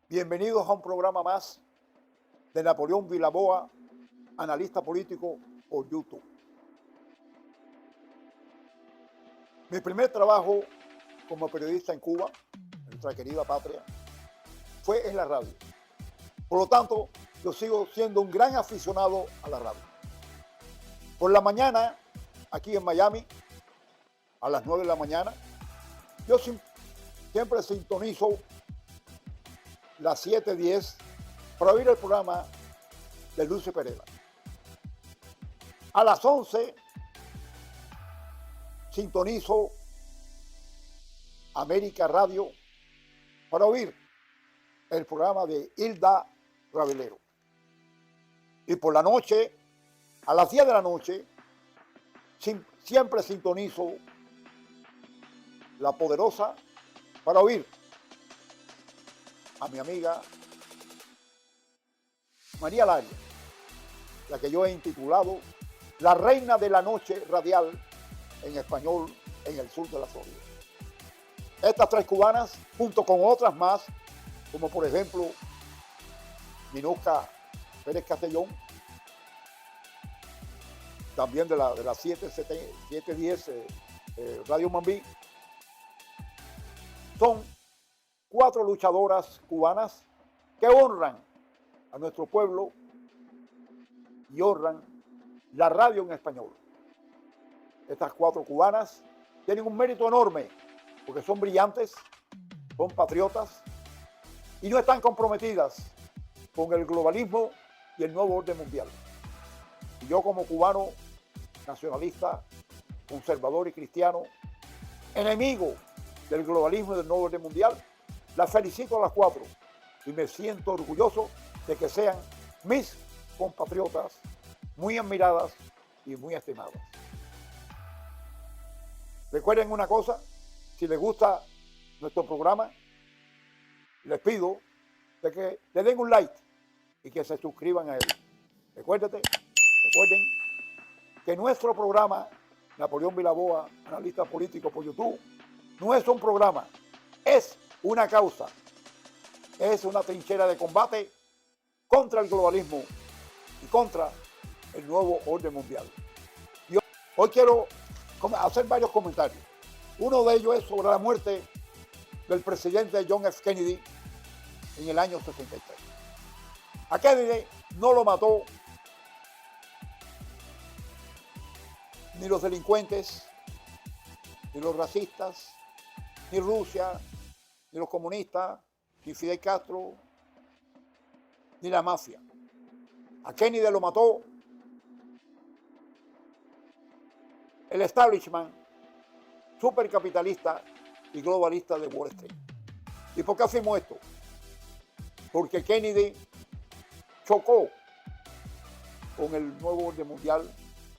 Bienvenidos a un programa más de Napoleón Vilaboa, analista político por YouTube. Mi primer trabajo como periodista en Cuba, nuestra querida patria, fue en la radio. Por lo tanto, yo sigo siendo un gran aficionado a la radio. Por la mañana, aquí en Miami, a las 9 de la mañana, yo siempre sintonizo las 7:10 para oír el programa de Lucy Pereda. A las 11 sintonizo América Radio para oír el programa de Hilda Ravelero. Y por la noche, a las 10 de la noche, siempre sintonizo La Poderosa para oír a mi amiga María Laria, la que yo he intitulado La Reina de la Noche Radial en español en el sur de la Florida. Estas tres cubanas, junto con otras más, como por ejemplo Minusca Pérez Castellón, también de las 7:10 Radio Mambí, son 4 luchadoras cubanas que honran a nuestro pueblo y honran la radio en español. Estas 4 cubanas tienen un mérito enorme porque son brillantes, son patriotas y no están comprometidas con el globalismo y el nuevo orden mundial. Y yo, como cubano nacionalista, conservador y cristiano, enemigo del globalismo y del nuevo orden mundial, las felicito a las 4 y me siento orgulloso de que sean mis compatriotas muy admiradas y muy estimadas. Recuerden una cosa, si les gusta nuestro programa, les pido de que le den un like y que se suscriban a él. Recuerden que nuestro programa, Napoleón Vilaboa, analista político por YouTube, no es un programa, es una causa, es una trinchera de combate contra el globalismo y contra el nuevo orden mundial. Yo hoy quiero hacer varios comentarios. Uno de ellos es sobre la muerte del presidente John F. Kennedy en el año 63. A Kennedy no lo mató ni los delincuentes, ni los racistas, ni Rusia, ni los comunistas, ni Fidel Castro, ni la mafia. A Kennedy lo mató el establishment supercapitalista y globalista de Wall Street. ¿Y por qué afirmo esto? Porque Kennedy chocó con el nuevo orden mundial,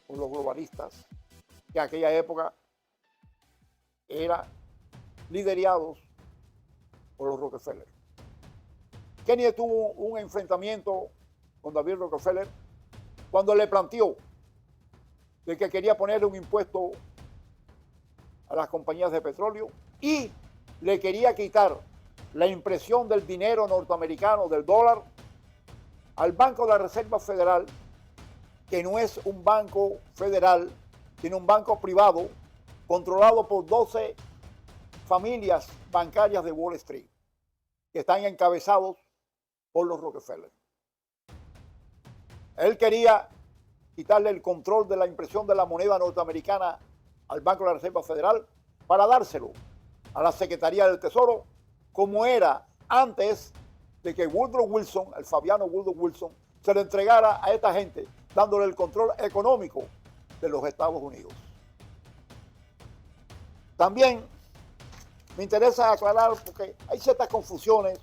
con los globalistas, que en aquella época eran liderados por los Rockefeller. Kennedy tuvo un enfrentamiento con David Rockefeller cuando le planteó de que quería ponerle un impuesto a las compañías de petróleo y le quería quitar la impresión del dinero norteamericano, del dólar, al Banco de la Reserva Federal, que no es un banco federal, sino un banco privado controlado por 12 familias bancarias de Wall Street, que están encabezados por los Rockefeller. Él quería quitarle el control de la impresión de la moneda norteamericana al Banco de la Reserva Federal para dárselo a la Secretaría del Tesoro, como era antes de que Woodrow Wilson, el fabiano Woodrow Wilson, se lo entregara a esta gente, dándole el control económico de los Estados Unidos. También me interesa aclarar, porque hay ciertas confusiones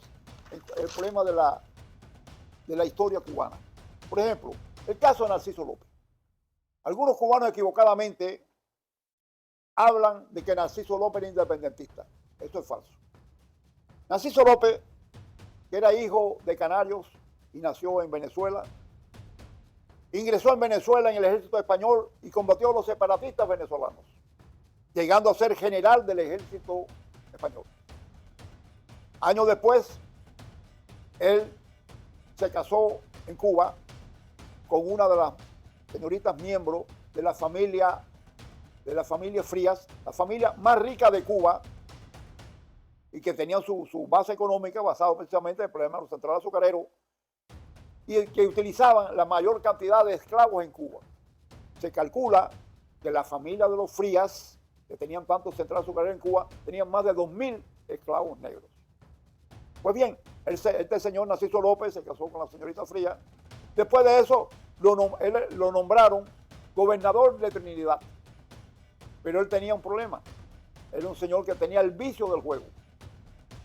en el problema de la historia cubana. Por ejemplo, el caso de Narciso López. Algunos cubanos equivocadamente hablan de que Narciso López era independentista. Esto es falso. Narciso López, que era hijo de canarios y nació en Venezuela, ingresó en Venezuela en el ejército español y combatió a los separatistas venezolanos, llegando a ser general del ejército español. Años después, él se casó en Cuba con una de las señoritas miembros de la familia Frías, la familia más rica de Cuba, y que tenían su base económica basada precisamente en el problema de los centrales azucareros, y que utilizaban la mayor cantidad de esclavos en Cuba. Se calcula que la familia de los Frías, que tenían tantos centrales azucareros en Cuba, tenían más de 2.000 esclavos negros. Pues bien, este señor Narciso López se casó con la señorita Frías. Después de eso, lo nombraron gobernador de Trinidad. Pero él tenía un problema. Era un señor que tenía el vicio del juego.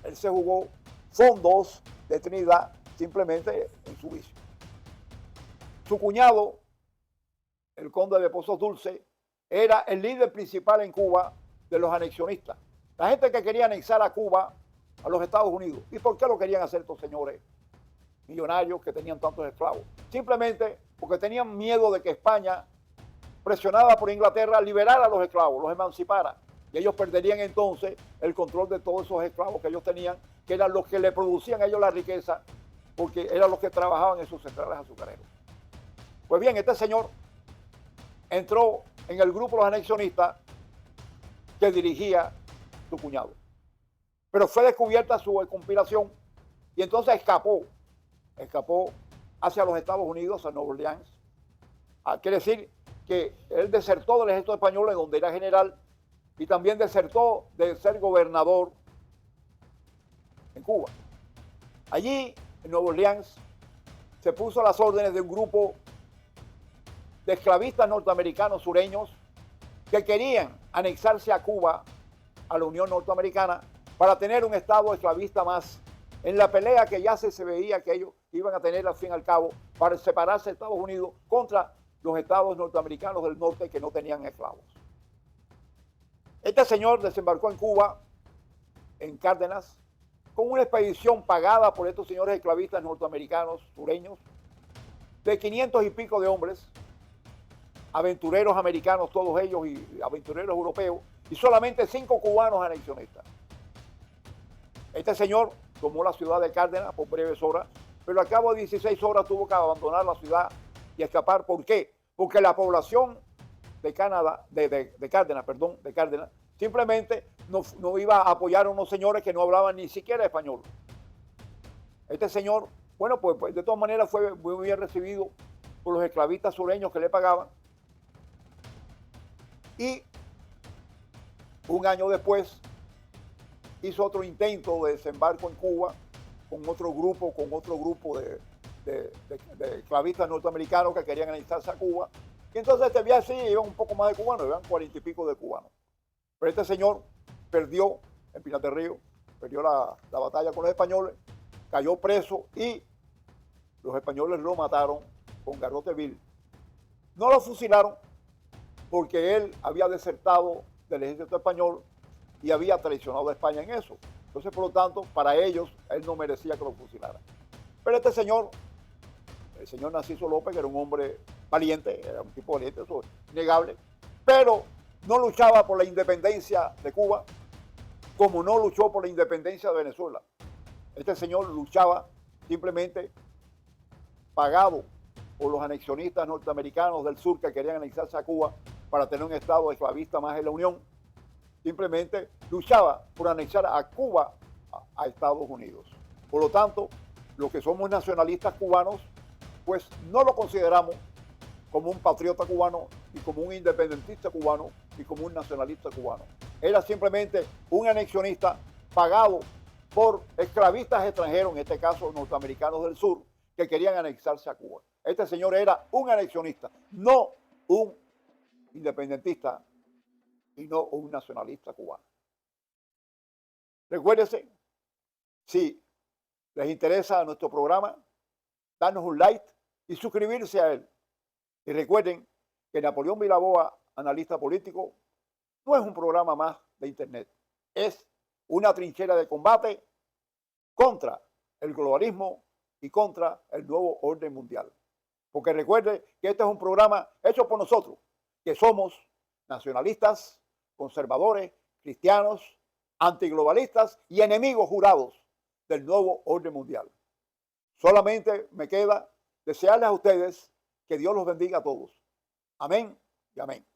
Él se jugó fondos de Trinidad simplemente en su vicio. Su cuñado, el conde de Pozos Dulces, era el líder principal en Cuba de los anexionistas. La gente que quería anexar a Cuba a los Estados Unidos. ¿Y por qué lo querían hacer estos señores millonarios que tenían tantos esclavos? Simplemente porque tenían miedo de que España, presionada por Inglaterra, liberara a los esclavos, los emancipara. Y ellos perderían entonces el control de todos esos esclavos que ellos tenían, que eran los que le producían a ellos la riqueza, porque eran los que trabajaban en sus centrales azucareros. Pues bien, este señor entró en el grupo de los anexionistas que dirigía su cuñado. Pero fue descubierta su conspiración y entonces escapó hacia los Estados Unidos, a Nueva Orleans. Quiere decir que él desertó del ejército español, en donde era general, y también desertó de ser gobernador en Cuba. Allí, en Nueva Orleans, se puso a las órdenes de un grupo de esclavistas norteamericanos sureños que querían anexarse a Cuba, a la Unión Norteamericana, para tener un estado esclavista más, en la pelea que ya se veía que ellos iban a tener al fin y al cabo para separarse de Estados Unidos contra los estados norteamericanos del norte que no tenían esclavos. Este señor desembarcó en Cuba, en Cárdenas, con una expedición pagada por estos señores esclavistas norteamericanos sureños, de 500 y pico de hombres, aventureros americanos todos ellos y aventureros europeos, y solamente 5 cubanos anexionistas. Este señor tomó la ciudad de Cárdenas por breves horas, pero al cabo de 16 horas tuvo que abandonar la ciudad y escapar. ¿Por qué? Porque la población de Cárdenas, simplemente no iba a apoyar a unos señores que no hablaban ni siquiera español. Este señor, bueno, pues de todas maneras fue muy bien recibido por los esclavistas sureños que le pagaban. Y un año después hizo otro intento de desembarco en Cuba con otro grupo de esclavistas norteamericanos que querían anexarse a Cuba. Y entonces este viaje sí iban un poco más de cubanos, iban 40 y pico de cubanos. Pero este señor perdió en Pinar del Río, perdió la batalla con los españoles, cayó preso y los españoles lo mataron con garrote vil. No lo fusilaron porque él había desertado del ejército español y había traicionado a España en eso. Entonces, por lo tanto, para ellos, él no merecía que lo fusilaran. Pero este señor, el señor Narciso López, que era un hombre valiente, era un tipo valiente, eso es innegable, pero no luchaba por la independencia de Cuba como no luchó por la independencia de Venezuela. Este señor luchaba simplemente pagado por los anexionistas norteamericanos del sur que querían anexarse a Cuba para tener un estado esclavista más en la Unión. Simplemente luchaba por anexar a Cuba a Estados Unidos. Por lo tanto, los que somos nacionalistas cubanos, pues no lo consideramos como un patriota cubano, ni como un independentista cubano, ni como un nacionalista cubano. Era simplemente un anexionista pagado por esclavistas extranjeros, en este caso norteamericanos del sur, que querían anexarse a Cuba. Este señor era un anexionista, no un independentista y no un nacionalista cubano. Recuérdense, si les interesa nuestro programa, darnos un like y suscribirse a él. Y recuerden que Napoleón Vilaboa, analista político, no es un programa más de internet, es una trinchera de combate contra el globalismo y contra el nuevo orden mundial. Porque recuerde que este es un programa hecho por nosotros, que somos nacionalistas, conservadores, cristianos, antiglobalistas y enemigos jurados del nuevo orden mundial. Solamente me queda desearles a ustedes que Dios los bendiga a todos. Amén y amén.